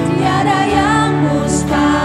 Tiada yang mustahil.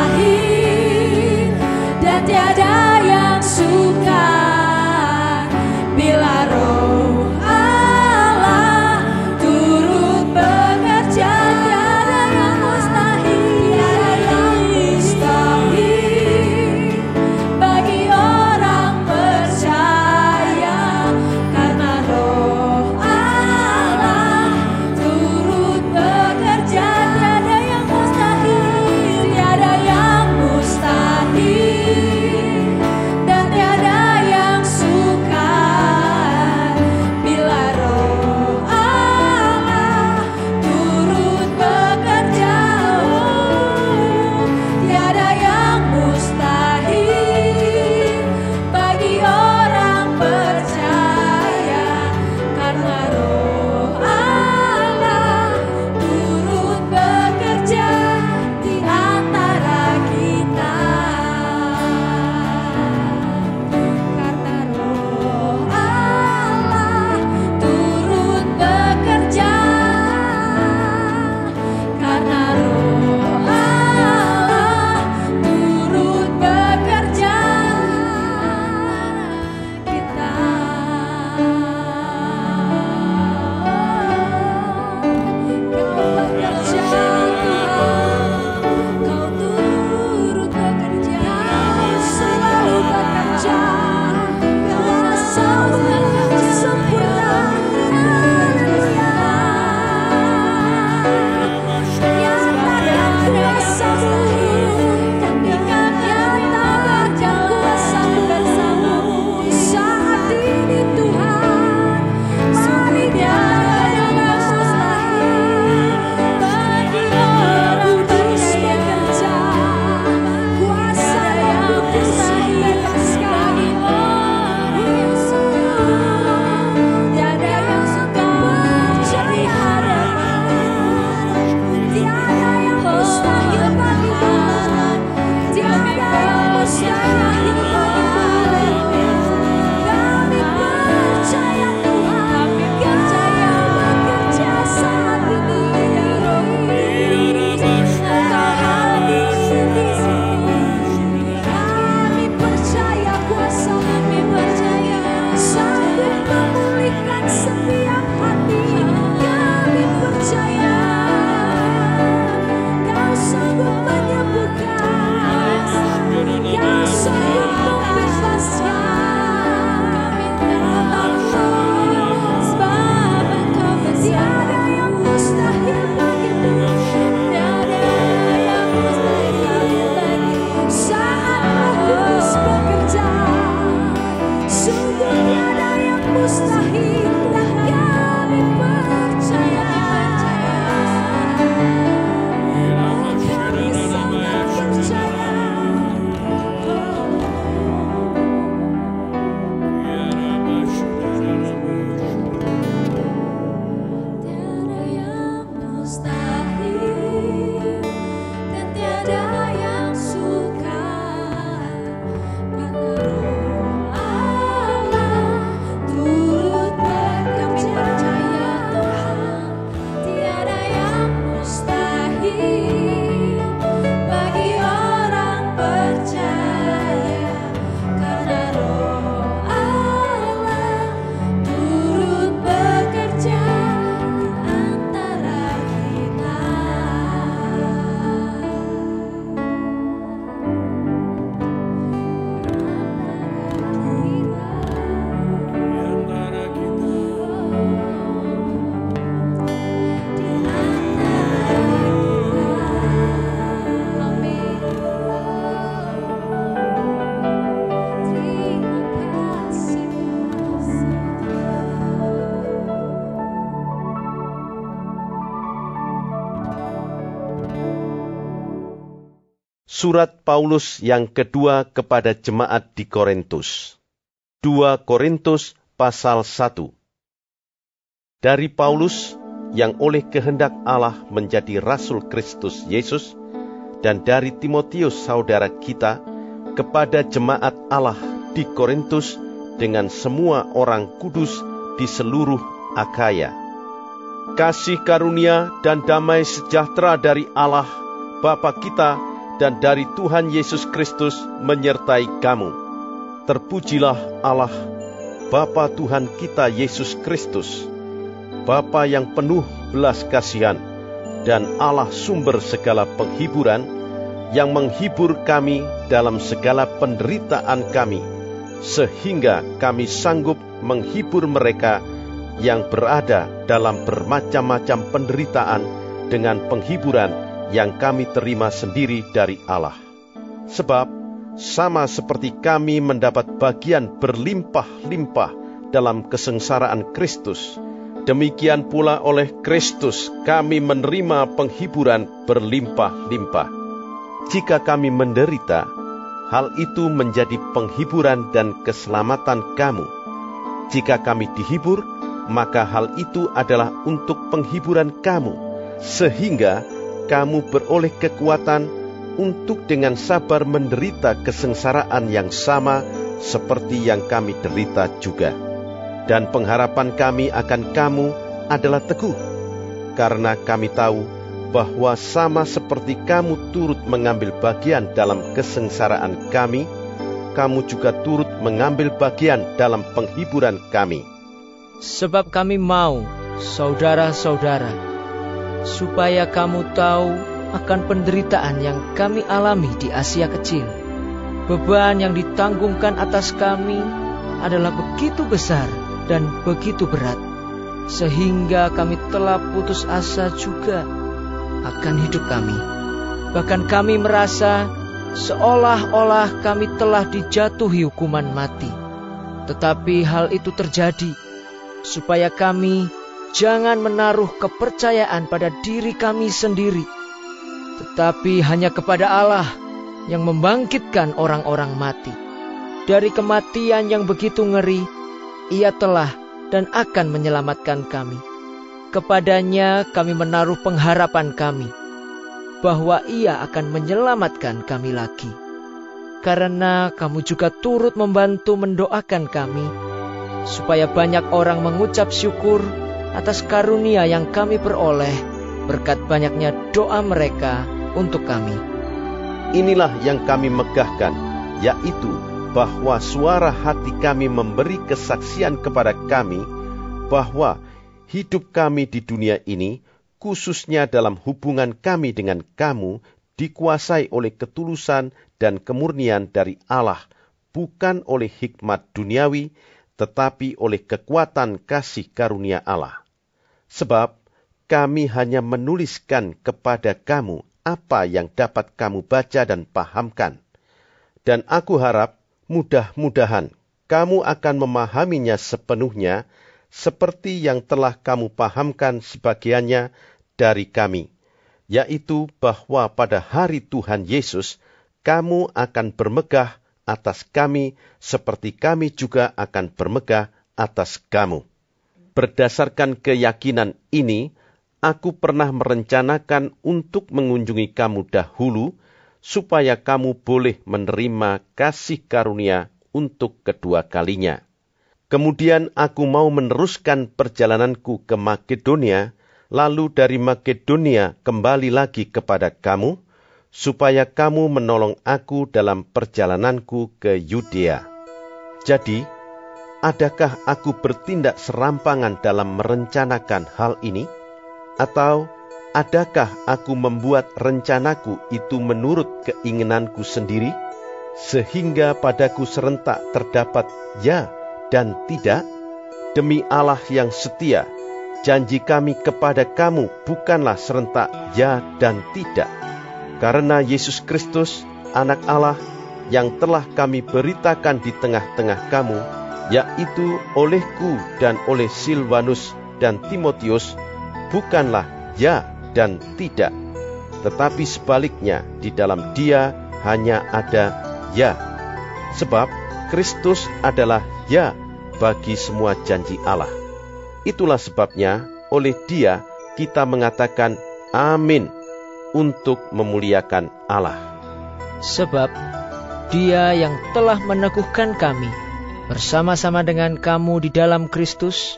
Surat Paulus yang kedua kepada jemaat di Korintus. 2 Korintus pasal 1. Dari Paulus, yang oleh kehendak Allah menjadi Rasul Kristus Yesus, dan dari Timotius saudara kita, kepada jemaat Allah di Korintus dengan semua orang kudus di seluruh Akhaya. Kasih karunia dan damai sejahtera dari Allah, Bapa kita, dan dari Tuhan Yesus Kristus menyertai kamu. Terpujilah Allah, Bapa Tuhan kita Yesus Kristus, Bapa yang penuh belas kasihan, dan Allah sumber segala penghiburan, yang menghibur kami dalam segala penderitaan kami, sehingga kami sanggup menghibur mereka yang berada dalam bermacam-macam penderitaan dengan penghiburan yang kami terima sendiri dari Allah. Sebab sama seperti kami mendapat bagian berlimpah-limpah dalam kesengsaraan Kristus, demikian pula oleh Kristus kami menerima penghiburan berlimpah-limpah. Jika kami menderita, hal itu menjadi penghiburan dan keselamatan kamu. Jika kami dihibur, maka hal itu adalah untuk penghiburan kamu, sehingga kamu beroleh kekuatan untuk dengan sabar menderita kesengsaraan yang sama seperti yang kami derita juga. Dan pengharapan kami akan kamu adalah teguh, karena kami tahu bahwa sama seperti kamu turut mengambil bagian dalam kesengsaraan kami, kamu juga turut mengambil bagian dalam penghiburan kami. Sebab kami mau, saudara-saudara, supaya kamu tahu akan penderitaan yang kami alami di Asia Kecil. Beban yang ditanggungkan atas kami adalah begitu besar dan begitu berat, sehingga kami telah putus asa juga akan hidup kami. Bahkan kami merasa seolah-olah kami telah dijatuhi hukuman mati. Tetapi hal itu terjadi supaya kami jangan menaruh kepercayaan pada diri kami sendiri, tetapi hanya kepada Allah yang membangkitkan orang-orang mati. Dari kematian yang begitu ngeri, Ia telah dan akan menyelamatkan kami. Kepadanya kami menaruh pengharapan kami, bahwa Ia akan menyelamatkan kami lagi. Karena kamu juga turut membantu mendoakan kami, supaya banyak orang mengucap syukur atas karunia yang kami peroleh berkat banyaknya doa mereka untuk kami. Inilah yang kami megahkan, yaitu bahwa suara hati kami memberi kesaksian kepada kami bahwa hidup kami di dunia ini, khususnya dalam hubungan kami dengan kamu, dikuasai oleh ketulusan dan kemurnian dari Allah, bukan oleh hikmat duniawi, tetapi oleh kekuatan kasih karunia Allah. Sebab kami hanya menuliskan kepada kamu apa yang dapat kamu baca dan pahamkan. Dan aku harap mudah-mudahan kamu akan memahaminya sepenuhnya, seperti yang telah kamu pahamkan sebagiannya dari kami, yaitu bahwa pada hari Tuhan Yesus kamu akan bermegah atas kami, seperti kami juga akan bermegah atas kamu. Berdasarkan keyakinan ini, aku pernah merencanakan untuk mengunjungi kamu dahulu, supaya kamu boleh menerima kasih karunia untuk kedua kalinya. Kemudian aku mau meneruskan perjalananku ke Makedonia, lalu dari Makedonia kembali lagi kepada kamu, supaya kamu menolong aku dalam perjalananku ke Yudea. Jadi, adakah aku bertindak serampangan dalam merencanakan hal ini? Atau adakah aku membuat rencanaku itu menurut keinginanku sendiri, sehingga padaku serentak terdapat ya dan tidak? Demi Allah yang setia, janji kami kepada kamu bukanlah serentak ya dan tidak. Karena Yesus Kristus, Anak Allah, yang telah kami beritakan di tengah-tengah kamu, yaitu olehku dan oleh Silvanus dan Timotius, bukanlah ya dan tidak, tetapi sebaliknya di dalam Dia hanya ada ya. Sebab Kristus adalah ya bagi semua janji Allah. Itulah sebabnya oleh Dia kita mengatakan amin untuk memuliakan Allah. Sebab Dia yang telah meneguhkan kami bersama-sama dengan kamu di dalam Kristus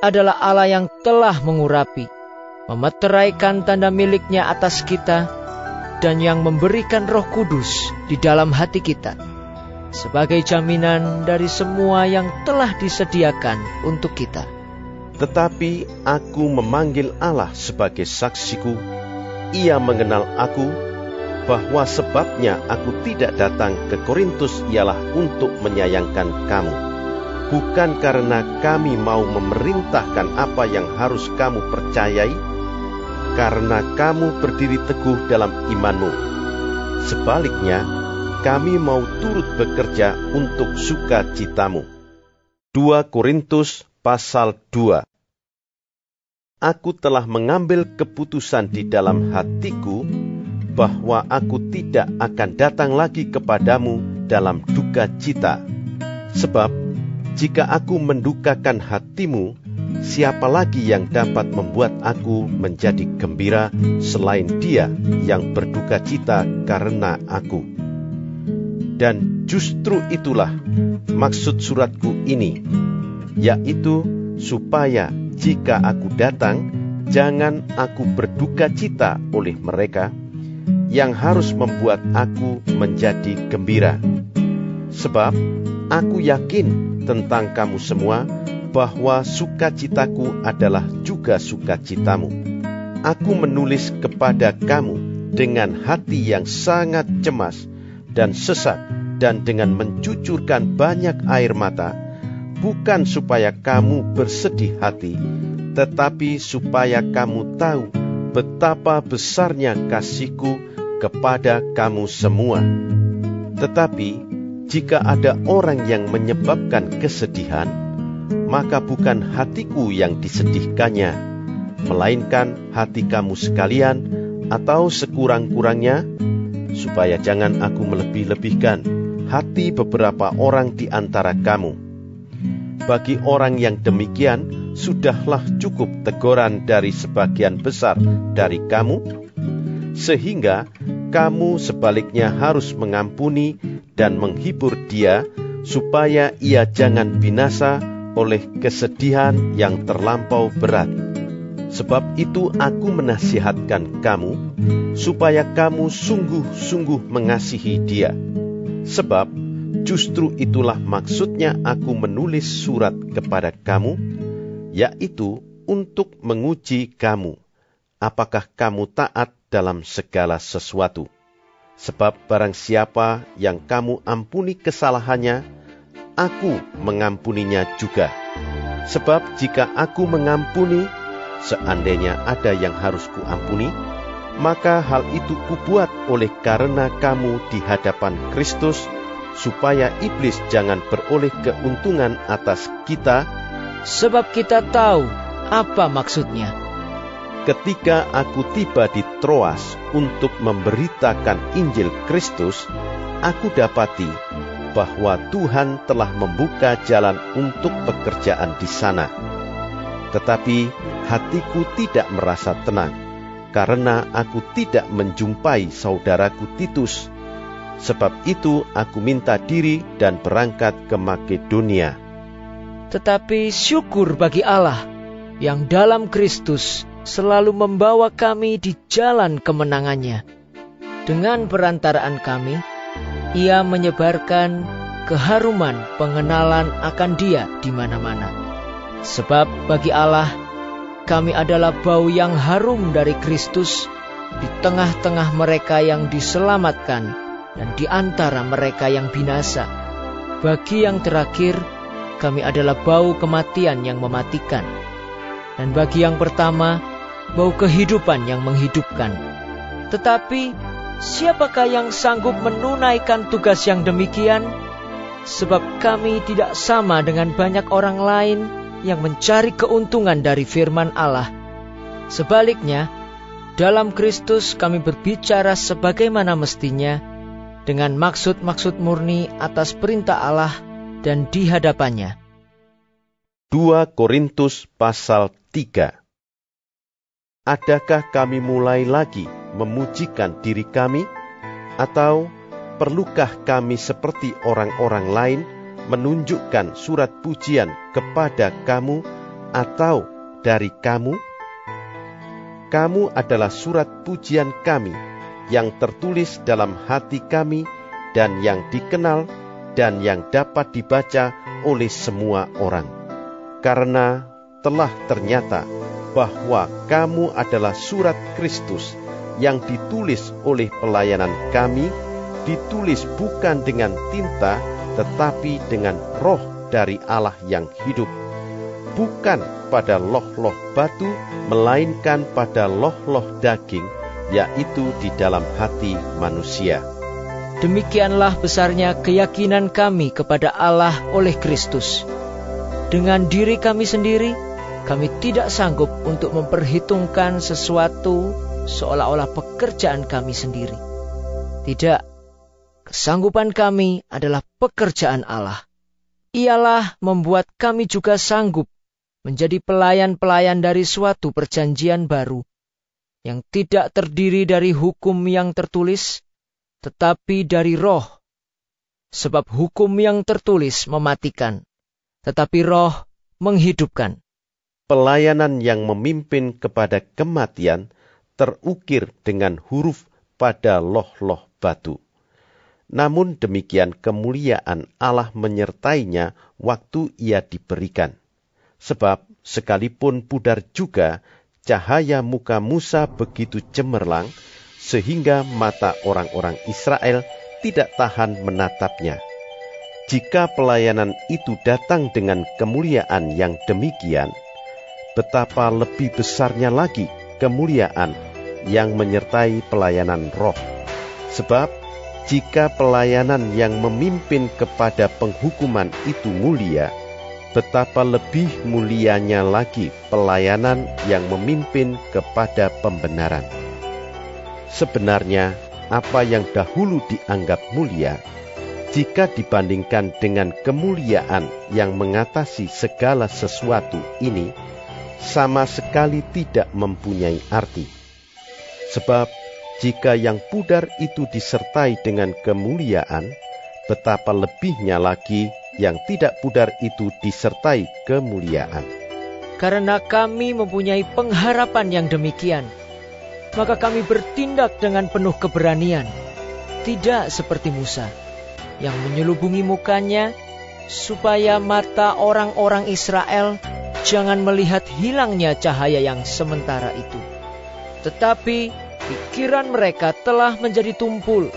adalah Allah yang telah mengurapi, memeteraikan tanda miliknya atas kita, dan yang memberikan Roh Kudus di dalam hati kita, sebagai jaminan dari semua yang telah disediakan untuk kita. Tetapi aku memanggil Allah sebagai saksiku. Ia mengenal aku, bahwa sebabnya aku tidak datang ke Korintus ialah untuk menyayangkan kamu. Bukan karena kami mau memerintahkan apa yang harus kamu percayai, karena kamu berdiri teguh dalam imanmu. Sebaliknya, kami mau turut bekerja untuk sukacitamu. 2 Korintus pasal 2. Aku telah mengambil keputusan di dalam hatiku bahwa aku tidak akan datang lagi kepadamu dalam duka cita. Sebab jika aku mendukakan hatimu, siapa lagi yang dapat membuat aku menjadi gembira selain Dia yang berduka cita karena aku? Dan justru itulah maksud suratku ini, yaitu supaya jika aku datang, jangan aku berduka cita oleh mereka yang harus membuat aku menjadi gembira. Sebab aku yakin tentang kamu semua bahwa sukacitaku adalah juga sukacitamu. Aku menulis kepada kamu dengan hati yang sangat cemas dan sesak dan dengan mencucurkan banyak air mata, bukan supaya kamu bersedih hati, tetapi supaya kamu tahu betapa besarnya kasihku kepada kamu semua. Tetapi jika ada orang yang menyebabkan kesedihan, maka bukan hatiku yang disedihkannya, melainkan hati kamu sekalian, atau sekurang-kurangnya, supaya jangan aku melebih-lebihkan hati beberapa orang di antara kamu. Bagi orang yang demikian, sudahlah cukup teguran dari sebagian besar dari kamu, sehingga kamu sebaliknya harus mengampuni dan menghibur dia, supaya ia jangan binasa oleh kesedihan yang terlampau berat. Sebab itu aku menasihatkan kamu, supaya kamu sungguh-sungguh mengasihi dia. Sebab justru itulah maksudnya aku menulis surat kepada kamu, yaitu untuk menguji kamu, apakah kamu taat dalam segala sesuatu. Sebab barang siapa yang kamu ampuni kesalahannya, aku mengampuninya juga. Sebab jika aku mengampuni, seandainya ada yang harus kuampuni, maka hal itu kubuat oleh karena kamu di hadapan Kristus, supaya iblis jangan beroleh keuntungan atas kita. Sebab kita tahu apa maksudnya. Ketika aku tiba di Troas untuk memberitakan Injil Kristus, aku dapati bahwa Tuhan telah membuka jalan untuk pekerjaan di sana. Tetapi hatiku tidak merasa tenang, karena aku tidak menjumpai saudaraku Titus. Sebab itu aku minta diri dan berangkat ke Makedonia. Tetapi syukur bagi Allah yang dalam Kristus selalu membawa kami di jalan kemenangannya. Dengan perantaraan kami, Ia menyebarkan keharuman pengenalan akan Dia di mana-mana. Sebab bagi Allah, kami adalah bau yang harum dari Kristus di tengah-tengah mereka yang diselamatkan dan di antara mereka yang binasa. Bagi yang terakhir, kami adalah bau kematian yang mematikan. Dan bagi yang pertama, bau kehidupan yang menghidupkan. Tetapi siapakah yang sanggup menunaikan tugas yang demikian? Sebab kami tidak sama dengan banyak orang lain yang mencari keuntungan dari firman Allah. Sebaliknya, dalam Kristus kami berbicara sebagaimana mestinya, dengan maksud-maksud murni atas perintah Allah dan di hadapannya. 2 Korintus pasal 3. Adakah kami mulai lagi memujikan diri kami? Atau perlukah kami seperti orang-orang lain menunjukkan surat pujian kepada kamu atau dari kamu? Kamu adalah surat pujian kami yang tertulis dalam hati kami dan yang dikenal dan yang dapat dibaca oleh semua orang. Karena telah ternyata bahwa kamu adalah surat Kristus yang ditulis oleh pelayanan kami, ditulis bukan dengan tinta, tetapi dengan roh dari Allah yang hidup, bukan pada loh-loh batu, melainkan pada loh-loh daging, yaitu di dalam hati manusia. Demikianlah besarnya keyakinan kami kepada Allah oleh Kristus. Dengan diri kami sendiri, kami tidak sanggup untuk memperhitungkan sesuatu seolah-olah pekerjaan kami sendiri. Tidak, kesanggupan kami adalah pekerjaan Allah. Ialah membuat kami juga sanggup menjadi pelayan-pelayan dari suatu perjanjian baru, yang tidak terdiri dari hukum yang tertulis, tetapi dari roh. Sebab hukum yang tertulis mematikan, tetapi roh menghidupkan. Pelayanan yang memimpin kepada kematian terukir dengan huruf pada loh-loh batu. Namun demikian kemuliaan Allah menyertainya waktu ia diberikan. Sebab sekalipun pudar juga, cahaya muka Musa begitu cemerlang, sehingga mata orang-orang Israel tidak tahan menatapnya. Jika pelayanan itu datang dengan kemuliaan yang demikian, betapa lebih besarnya lagi kemuliaan yang menyertai pelayanan roh. Sebab jika pelayanan yang memimpin kepada penghukuman itu mulia, betapa lebih mulianya lagi pelayanan yang memimpin kepada pembenaran. Sebenarnya, apa yang dahulu dianggap mulia, jika dibandingkan dengan kemuliaan yang mengatasi segala sesuatu ini, sama sekali tidak mempunyai arti. Sebab, jika yang pudar itu disertai dengan kemuliaan, betapa lebihnya lagi yang tidak pudar itu disertai kemuliaan. Karena kami mempunyai pengharapan yang demikian, maka kami bertindak dengan penuh keberanian, tidak seperti Musa, yang menyelubungi mukanya, supaya mata orang-orang Israel jangan melihat hilangnya cahaya yang sementara itu. Tetapi pikiran mereka telah menjadi tumpul,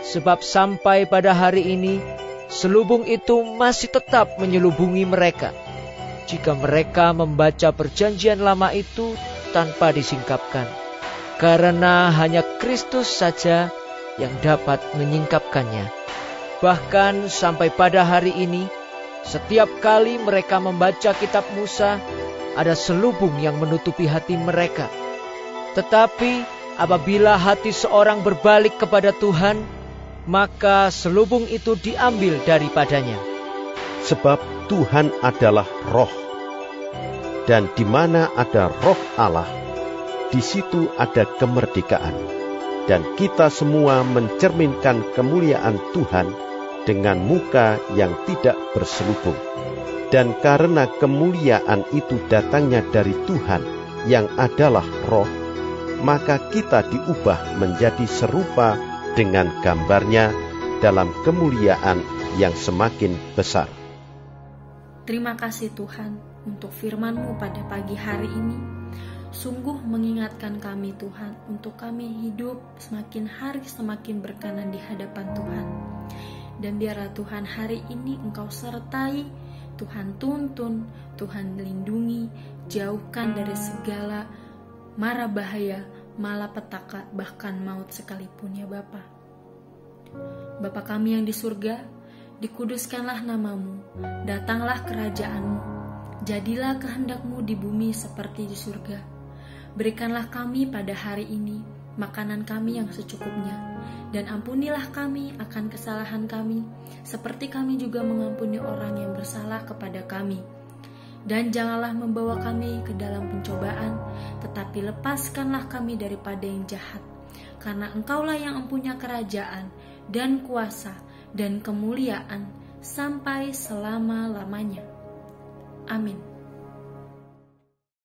sebab sampai pada hari ini, selubung itu masih tetap menyelubungi mereka, jika mereka membaca perjanjian lama itu tanpa disingkapkan. Karena hanya Kristus saja yang dapat menyingkapkannya. Bahkan sampai pada hari ini, setiap kali mereka membaca kitab Musa, ada selubung yang menutupi hati mereka. Tetapi apabila hati seorang berbalik kepada Tuhan, maka selubung itu diambil daripadanya. Sebab Tuhan adalah roh, dan di mana ada roh Allah, di situ ada kemerdekaan. Dan kita semua mencerminkan kemuliaan Tuhan dengan muka yang tidak berselubung. Dan karena kemuliaan itu datangnya dari Tuhan yang adalah roh, maka kita diubah menjadi serupa dengan gambarnya dalam kemuliaan yang semakin besar. Terima kasih Tuhan untuk firman-Mu pada pagi hari ini. Sungguh mengingatkan kami Tuhan untuk kami hidup semakin hari semakin berkenan di hadapan Tuhan. Dan biarlah Tuhan hari ini Engkau sertai, Tuhan tuntun, Tuhan lindungi, jauhkan dari segala mara bahaya, malapetaka, bahkan maut sekalipun ya Bapa. Bapa kami yang di surga, dikuduskanlah nama-Mu, datanglah kerajaan-Mu, jadilah kehendak-Mu di bumi seperti di surga. Berikanlah kami pada hari ini makanan kami yang secukupnya, dan ampunilah kami akan kesalahan kami, seperti kami juga mengampuni orang yang bersalah kepada kami. Dan janganlah membawa kami ke dalam pencobaan, tetapi lepaskanlah kami daripada yang jahat. Karena Engkaulah yang mempunyai kerajaan dan kuasa dan kemuliaan sampai selama-lamanya. Amin.